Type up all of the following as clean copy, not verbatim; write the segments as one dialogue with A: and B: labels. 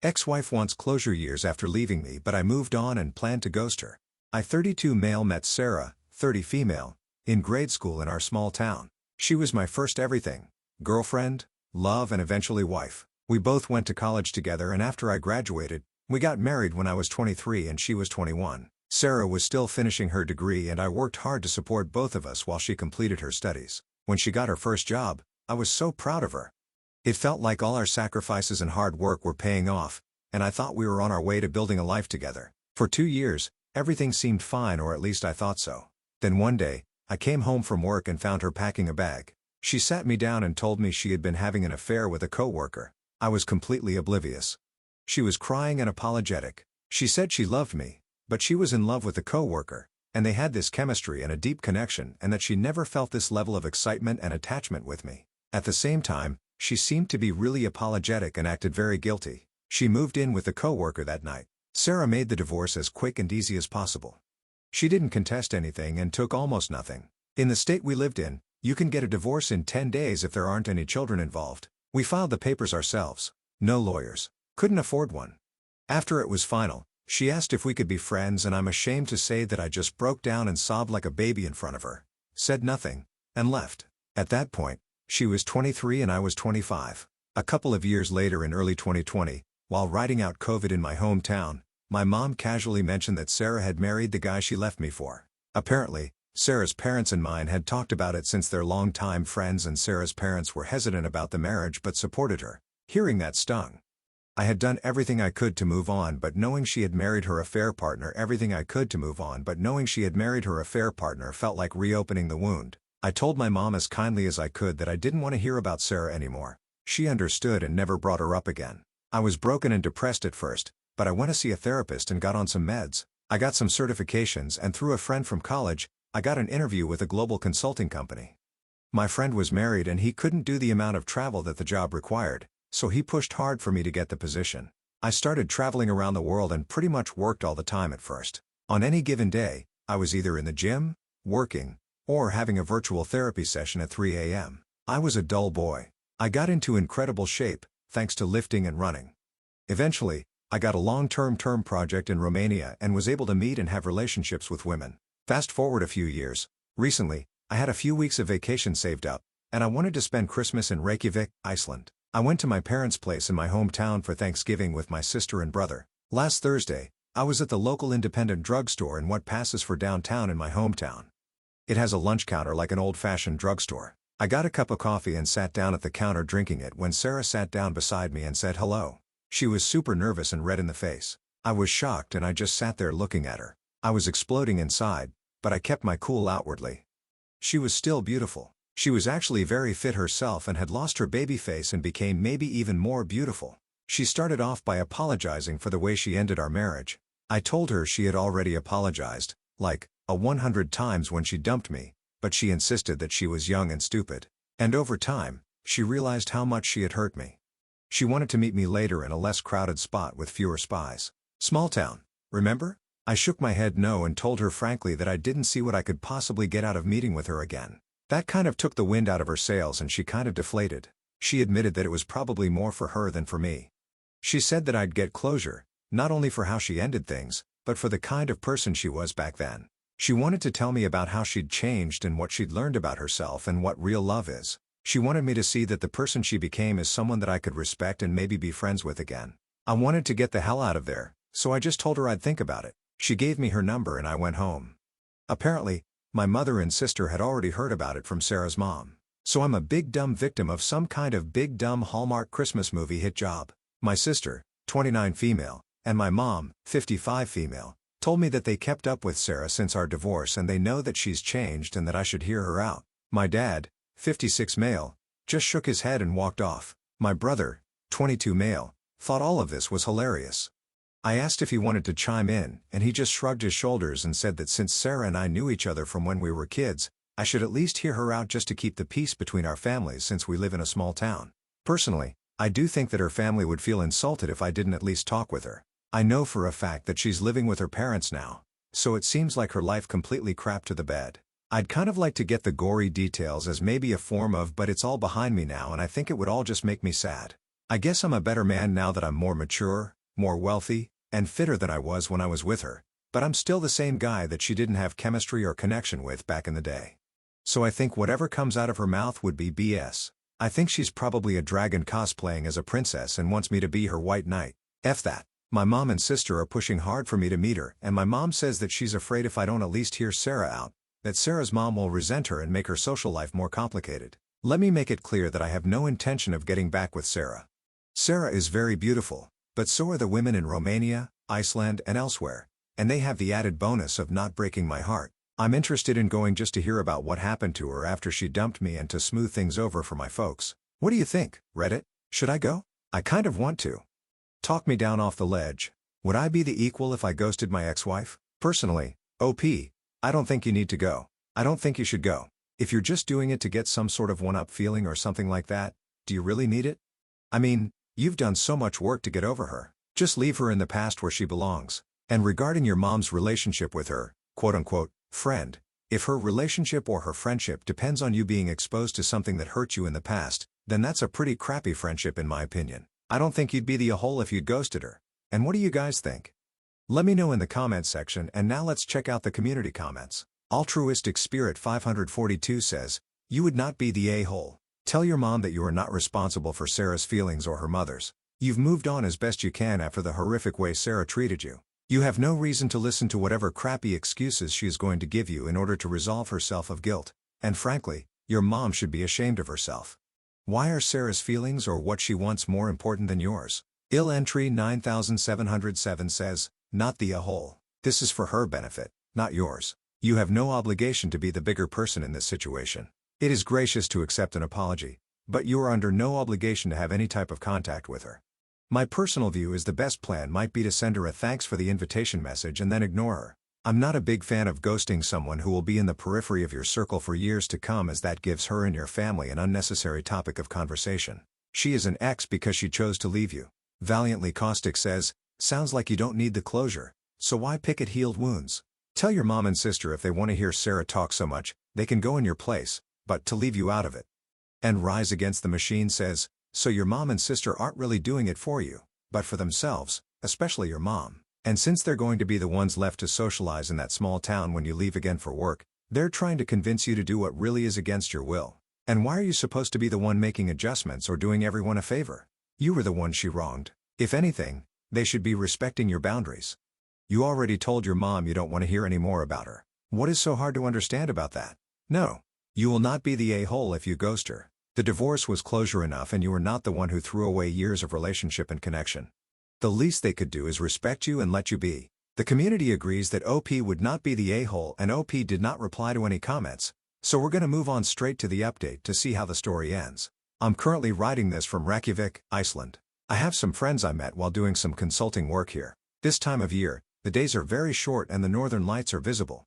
A: Ex-wife wants closure years after leaving me, but I moved on and planned to ghost her. I 32 male met Sarah, 30 female, in grade school in our small town. She was my first everything: girlfriend, love, and eventually wife. We both went to college together, and after I graduated, we got married when I was 23 and she was 21. Sarah was still finishing her degree, and I worked hard to support both of us while she completed her studies. When she got her first job, I was so proud of her. It felt like all our sacrifices and hard work were paying off, and I thought we were on our way to building a life together. For 2 years, everything seemed fine, or at least I thought so. Then one day, I came home from work and found her packing a bag. She sat me down and told me she had been having an affair with a coworker. I was completely oblivious. She was crying and apologetic. She said she loved me, but she was in love with the coworker, and they had this chemistry and a deep connection, and that she never felt this level of excitement and attachment with me. At the same time, she seemed to be really apologetic and acted very guilty. She moved in with the coworker that night. Sarah made the divorce as quick and easy as possible. She didn't contest anything and took almost nothing. In the state we lived in, you can get a divorce in 10 days if there aren't any children involved. We filed the papers ourselves. No lawyers. Couldn't afford one. After it was final, she asked if we could be friends, and I'm ashamed to say that I just broke down and sobbed like a baby in front of her, said nothing, and left. At that point, she was 23 and I was 25. A couple of years later, in early 2020, while riding out COVID in my hometown, my mom casually mentioned that Sarah had married the guy she left me for. Apparently, Sarah's parents and mine had talked about it since they're longtime friends, and Sarah's parents were hesitant about the marriage but supported her. Hearing that stung. I had done everything I could to move on, but knowing she had married her affair partner felt like reopening the wound. I told my mom as kindly as I could that I didn't want to hear about Sarah anymore. She understood and never brought her up again. I was broken and depressed at first, but I went to see a therapist and got on some meds. I got some certifications, and through a friend from college, I got an interview with a global consulting company. My friend was married and he couldn't do the amount of travel that the job required, so he pushed hard for me to get the position. I started traveling around the world and pretty much worked all the time at first. On any given day, I was either in the gym, working, or having a virtual therapy session at 3 a.m. I was a dull boy. I got into incredible shape, thanks to lifting and running. Eventually, I got a long-term project in Romania and was able to meet and have relationships with women. Fast forward a few years. Recently, I had a few weeks of vacation saved up, and I wanted to spend Christmas in Reykjavik, Iceland. I went to my parents' place in my hometown for Thanksgiving with my sister and brother. Last Thursday, I was at the local independent drugstore in what passes for downtown in my hometown. It has a lunch counter like an old-fashioned drugstore. I got a cup of coffee and sat down at the counter drinking it when Sarah sat down beside me and said hello. She was super nervous and red in the face. I was shocked and I just sat there looking at her. I was exploding inside, but I kept my cool outwardly. She was still beautiful. She was actually very fit herself and had lost her baby face and became maybe even more beautiful. She started off by apologizing for the way she ended our marriage. I told her she had already apologized, like, 100 times when she dumped me, but she insisted that she was young and stupid. And over time, she realized how much she had hurt me. She wanted to meet me later in a less crowded spot with fewer spies. Small town, remember? I shook my head no and told her frankly that I didn't see what I could possibly get out of meeting with her again. That kind of took the wind out of her sails and she kind of deflated. She admitted that it was probably more for her than for me. She said that I'd get closure, not only for how she ended things, but for the kind of person she was back then. She wanted to tell me about how she'd changed and what she'd learned about herself and what real love is. She wanted me to see that the person she became is someone that I could respect and maybe be friends with again. I wanted to get the hell out of there, so I just told her I'd think about it. She gave me her number and I went home. Apparently, my mother and sister had already heard about it from Sarah's mom. So I'm a big dumb victim of some kind of big dumb Hallmark Christmas movie hit job. My sister, 29 female, and my mom, 55 female, told me that they kept up with Sarah since our divorce and they know that she's changed and that I should hear her out. My dad, 56 male, just shook his head and walked off. My brother, 22 male, thought all of this was hilarious. I asked if he wanted to chime in, and he just shrugged his shoulders and said that since Sarah and I knew each other from when we were kids, I should at least hear her out just to keep the peace between our families since we live in a small town. Personally, I do think that her family would feel insulted if I didn't at least talk with her. I know for a fact that she's living with her parents now, so it seems like her life completely crapped to the bed. I'd kind of like to get the gory details as maybe a form of but it's all behind me now and I think it would all just make me sad. I guess I'm a better man now that I'm more mature, more wealthy, and fitter than I was when I was with her, but I'm still the same guy that she didn't have chemistry or connection with back in the day. So I think whatever comes out of her mouth would be BS. I think she's probably a dragon cosplaying as a princess and wants me to be her white knight. F that. My mom and sister are pushing hard for me to meet her, and my mom says that she's afraid if I don't at least hear Sarah out, that Sarah's mom will resent her and make her social life more complicated. Let me make it clear that I have no intention of getting back with Sarah. Sarah is very beautiful, but so are the women in Romania, Iceland, and elsewhere, and they have the added bonus of not breaking my heart. I'm interested in going just to hear about what happened to her after she dumped me and to smooth things over for my folks. What do you think, Reddit? Should I go? I kind of want to. Talk me down off the ledge. Would I be the equal if I ghosted my ex-wife? Personally, OP, I don't think you need to go. I don't think you should go. If you're just doing it to get some sort of one-up feeling or something like that, do you really need it? I mean, you've done so much work to get over her. Just leave her in the past where she belongs. And regarding your mom's relationship with her, quote-unquote, friend, if her relationship or her friendship depends on you being exposed to something that hurt you in the past, then that's a pretty crappy friendship in my opinion. I don't think you'd be the a-hole if you'd ghosted her. And what do you guys think? Let me know in the comments section, and now let's check out the community comments. Altruistic Spirit 542 says, you would not be the a-hole. Tell your mom that you are not responsible for Sarah's feelings or her mother's. You've moved on as best you can after the horrific way Sarah treated you. You have no reason to listen to whatever crappy excuses she is going to give you in order to resolve herself of guilt, and frankly, your mom should be ashamed of herself. Why are Sarah's feelings or what she wants more important than yours? Ill Entry 9707 says, not the a-hole. This is for her benefit, not yours. You have no obligation to be the bigger person in this situation. It is gracious to accept an apology, but you are under no obligation to have any type of contact with her. My personal view is the best plan might be to send her a thanks for the invitation message and then ignore her. I'm not a big fan of ghosting someone who will be in the periphery of your circle for years to come, as that gives her and your family an unnecessary topic of conversation. She is an ex because she chose to leave you. Valiantly Caustic says, sounds like you don't need the closure, so why pick at healed wounds? Tell your mom and sister if they want to hear Sarah talk so much, they can go in your place, but to leave you out of it. And Rise Against the Machine says, so your mom and sister aren't really doing it for you, but for themselves, especially your mom. And since they're going to be the ones left to socialize in that small town when you leave again for work, they're trying to convince you to do what really is against your will. And why are you supposed to be the one making adjustments or doing everyone a favor? You were the one she wronged. If anything, they should be respecting your boundaries. You already told your mom you don't want to hear any more about her. What is so hard to understand about that? No. You will not be the a-hole if you ghost her. The divorce was closure enough, and you were not the one who threw away years of relationship and connection. The least they could do is respect you and let you be. The community agrees that OP would not be the a-hole, and OP did not reply to any comments, so we're gonna move on straight to the update to see how the story ends. I'm currently writing this from Reykjavik, Iceland. I have some friends I met while doing some consulting work here. This time of year, the days are very short and the northern lights are visible.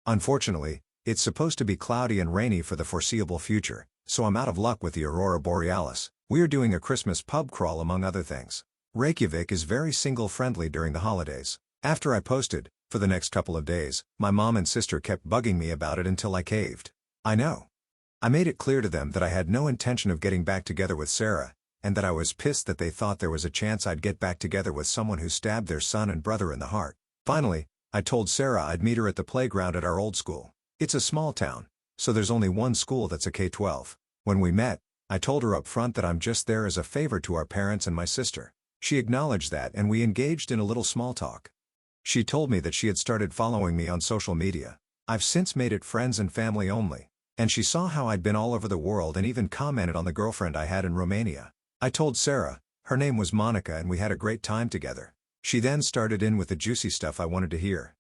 A: Unfortunately, it's supposed to be cloudy and rainy for the foreseeable future, so I'm out of luck with the aurora borealis. We are doing a Christmas pub crawl among other things. Reykjavik is very single-friendly during the holidays. After I posted, for the next couple of days, my mom and sister kept bugging me about it until I caved. I know. I made it clear to them that I had no intention of getting back together with Sarah, and that I was pissed that they thought there was a chance I'd get back together with someone who stabbed their son and brother in the heart. Finally, I told Sarah I'd meet her at the playground at our old school. It's a small town, so there's only one school that's a K-12. When we met, I told her up front that I'm just there as a favor to our parents and my sister. She acknowledged that, and we engaged in a little small talk. She told me that she had started following me on social media. I've since made it friends and family only. And she saw how I'd been all over the world and even commented on the girlfriend I had in Romania. I told Sarah, her name was Monica, and we had a great time together. She then started in with the juicy stuff I wanted to hear.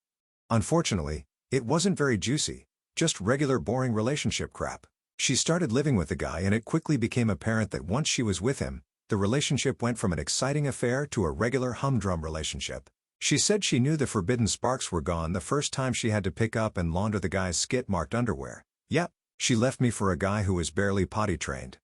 A: Unfortunately, it wasn't very juicy, just regular boring relationship crap. She started living with the guy, and it quickly became apparent that once she was with him, the relationship went from an exciting affair to a regular humdrum relationship. She said she knew the forbidden sparks were gone the first time she had to pick up and launder the guy's skit-marked underwear. Yep, she left me for a guy who was barely potty trained.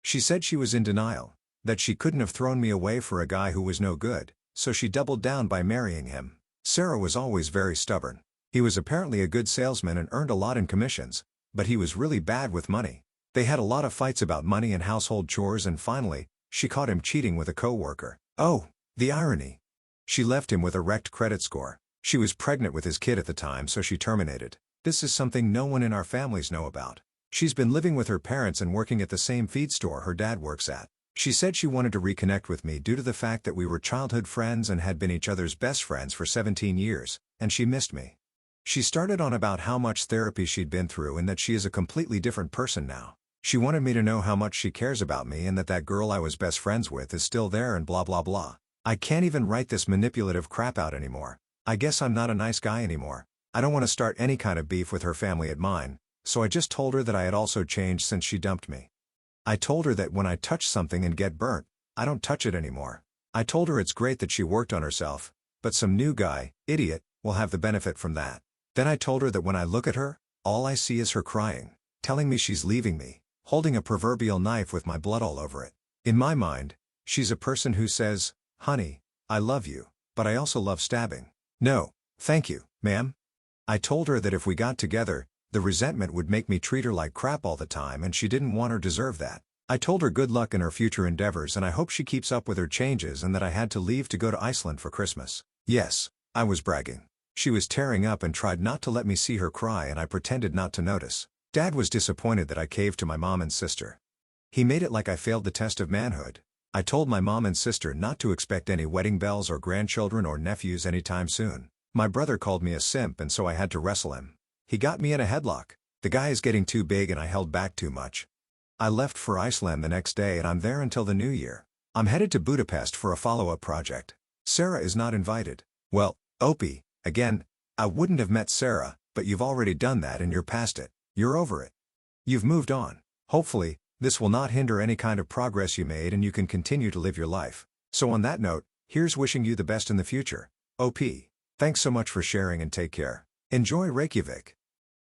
A: She said she was in denial, that she couldn't have thrown me away for a guy who was no good, so she doubled down by marrying him. Sarah was always very stubborn. He was apparently a good salesman and earned a lot in commissions, but he was really bad with money. They had a lot of fights about money and household chores, and finally, she caught him cheating with a coworker. Oh, the irony. She left him with a wrecked credit score. She was pregnant with his kid at the time, so she terminated. This is something no one in our families know about. She's been living with her parents and working at the same feed store her dad works at. She said she wanted to reconnect with me due to the fact that we were childhood friends and had been each other's best friends for 17 years, and she missed me. She started on about how much therapy she'd been through and that she is a completely different person now. She wanted me to know how much she cares about me and that that girl I was best friends with is still there and blah blah blah. I can't even write this manipulative crap out anymore. I guess I'm not a nice guy anymore. I don't want to start any kind of beef with her family at mine, so I just told her that I had also changed since she dumped me. I told her that when I touch something and get burnt, I don't touch it anymore. I told her it's great that she worked on herself, but some new guy, idiot, will have the benefit from that. Then I told her that when I look at her, all I see is her crying, telling me she's leaving me, holding a proverbial knife with my blood all over it. In my mind, she's a person who says, "Honey, I love you, but I also love stabbing." No, thank you, ma'am. I told her that if we got together, the resentment would make me treat her like crap all the time and she didn't want or deserve that. I told her good luck in her future endeavors and I hope she keeps up with her changes and that I had to leave to go to Iceland for Christmas. Yes, I was bragging. She was tearing up and tried not to let me see her cry and I pretended not to notice. Dad was disappointed that I caved to my mom and sister. He made it like I failed the test of manhood. I told my mom and sister not to expect any wedding bells or grandchildren or nephews anytime soon. My brother called me a simp and so I had to wrestle him. He got me in a headlock. The guy is getting too big and I held back too much. I left for Iceland the next day and I'm there until the new year. I'm headed to Budapest for a follow-up project. Sarah is not invited. Well, Opie, again, I wouldn't have met Sarah, but you've already done that and you're past it. You're over it. You've moved on. Hopefully, this will not hinder any kind of progress you made and you can continue to live your life. So on that note, here's wishing you the best in the future. OP. Thanks so much for sharing and take care. Enjoy Reykjavik.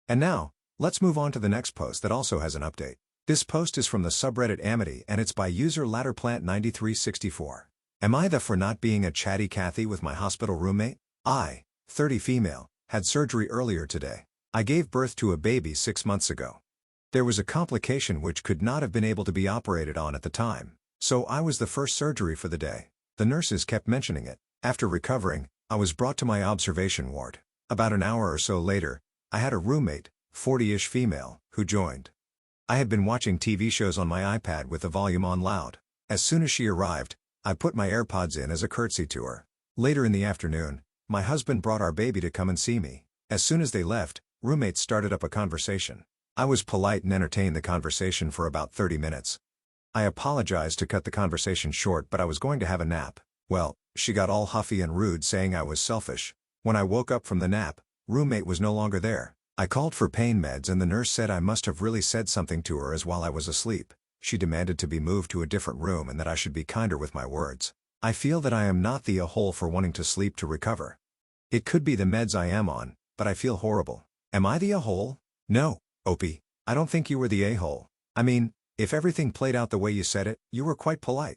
A: And now, let's move on to the next post that also has an update. This post is from the subreddit Amity and it's by user Ladderplant9364. Am I the for not being a chatty Cathy with my hospital roommate? I, 30 female, had surgery earlier today. I gave birth to a baby 6 months ago. There was a complication which could not have been able to be operated on at the time, so I was the first surgery for the day. The nurses kept mentioning it. After recovering, I was brought to my observation ward. About an hour or so later, I had a roommate, 40-ish female, who joined. I had been watching TV shows on my iPad with the volume on loud. As soon as she arrived, I put my AirPods in as a curtsy to her. Later in the afternoon, my husband brought our baby to come and see me. As soon as they left, roommates started up a conversation. I was polite and entertained the conversation for about 30 minutes. I apologized to cut the conversation short, but I was going to have a nap. Well, she got all huffy and rude saying I was selfish. When I woke up from the nap, roommate was no longer there. I called for pain meds and the nurse said I must have really said something to her as while I was asleep. She demanded to be moved to a different room and that I should be kinder with my words. I feel that I am not the a-hole for wanting to sleep to recover. It could be the meds I am on, but I feel horrible. Am I the a-hole? No, Opie, I don't think you were the a-hole. I mean, if everything played out the way you said it, you were quite polite.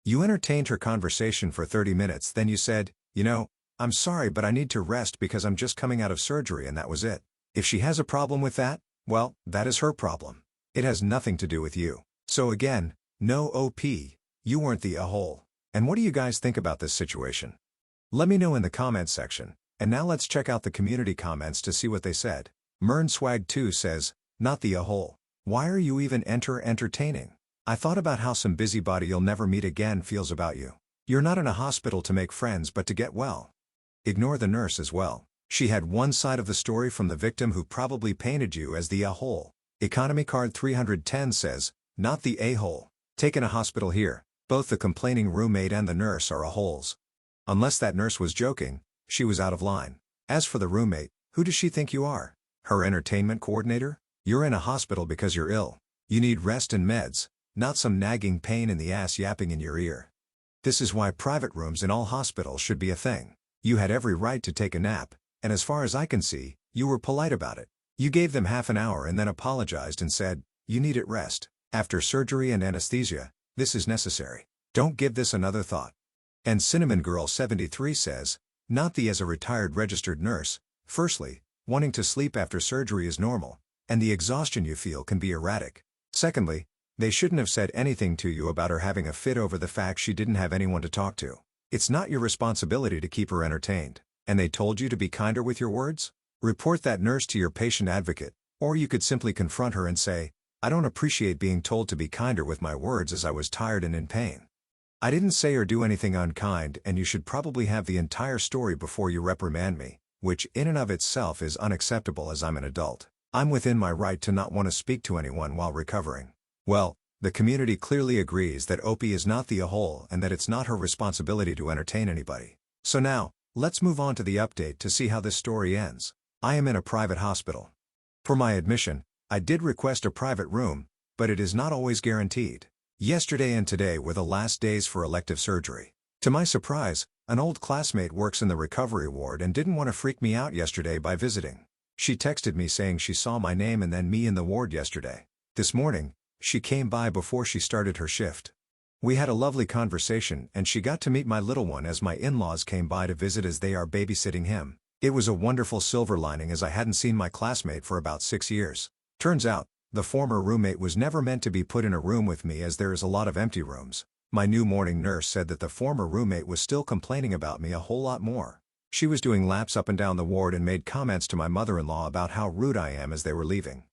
A: You entertained her conversation for 30 minutes, then you said, "You know, I'm sorry but I need to rest because I'm just coming out of surgery," and that was it. If she has a problem with that, well, that is her problem. It has nothing to do with you. So again, no OP, you weren't the a-hole. And what do you guys think about this situation? Let me know in the comments section. And now let's check out the community comments to see what they said. MernSwag2 says, "Not the a-hole. Why are you even entertaining? I thought about how some busybody you'll never meet again feels about you. You're not in a hospital to make friends but to get well." Ignore the nurse as well. She had one side of the story from the victim who probably painted you as the a-hole. Economy Card 310 says, "Not the a-hole. Taken a hospital here. Both the complaining roommate and the nurse are a-holes." Unless that nurse was joking, she was out of line. As for the roommate, who does she think you are? Her entertainment coordinator? You're in a hospital because you're ill. You need rest and meds, not some nagging pain in the ass yapping in your ear. This is why private rooms in all hospitals should be a thing. You had every right to take a nap, and as far as I can see, you were polite about it. You gave them half an hour and then apologized and said, "You need it rest. After surgery and anesthesia, this is necessary. Don't give this another thought." And Cinnamon Girl 73 says, "Not the as a retired registered nurse, firstly, wanting to sleep after surgery is normal, and the exhaustion you feel can be erratic. Secondly, they shouldn't have said anything to you about her having a fit over the fact she didn't have anyone to talk to. It's not your responsibility to keep her entertained. And they told you to be kinder with your words? Report that nurse to your patient advocate, or you could simply confront her and say, I don't appreciate being told to be kinder with my words as I was tired and in pain. I didn't say or do anything unkind, and you should probably have the entire story before you reprimand me, which in and of itself is unacceptable as I'm an adult. I'm within my right to not want to speak to anyone while recovering. Well, the community clearly agrees that Opie is not the a-hole and that it's not her responsibility to entertain anybody. So now, let's move on to the update to see how this story ends. I am in a private hospital. For my admission, I did request a private room, but it is not always guaranteed. Yesterday and today were the last days for elective surgery. To my surprise, an old classmate works in the recovery ward and didn't want to freak me out yesterday by visiting. She texted me saying she saw my name and then me in the ward yesterday. This morning, she came by before she started her shift. We had a lovely conversation and she got to meet my little one as my in-laws came by to visit as they are babysitting him. It was a wonderful silver lining as I hadn't seen my classmate for about 6 years. Turns out, the former roommate was never meant to be put in a room with me as there is a lot of empty rooms. My new morning nurse said that the former roommate was still complaining about me a whole lot more. She was doing laps up and down the ward and made comments to my mother-in-law about how rude I am as they were leaving.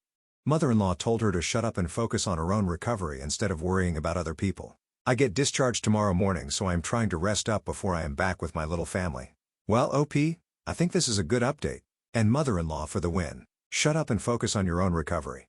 A: Mother-in-law told her to shut up and focus on her own recovery instead of worrying about other people. I get discharged tomorrow morning, so I am trying to rest up before I am back with my little family. Well, OP, I think this is a good update. And mother-in-law for the win. Shut up and focus on your own recovery.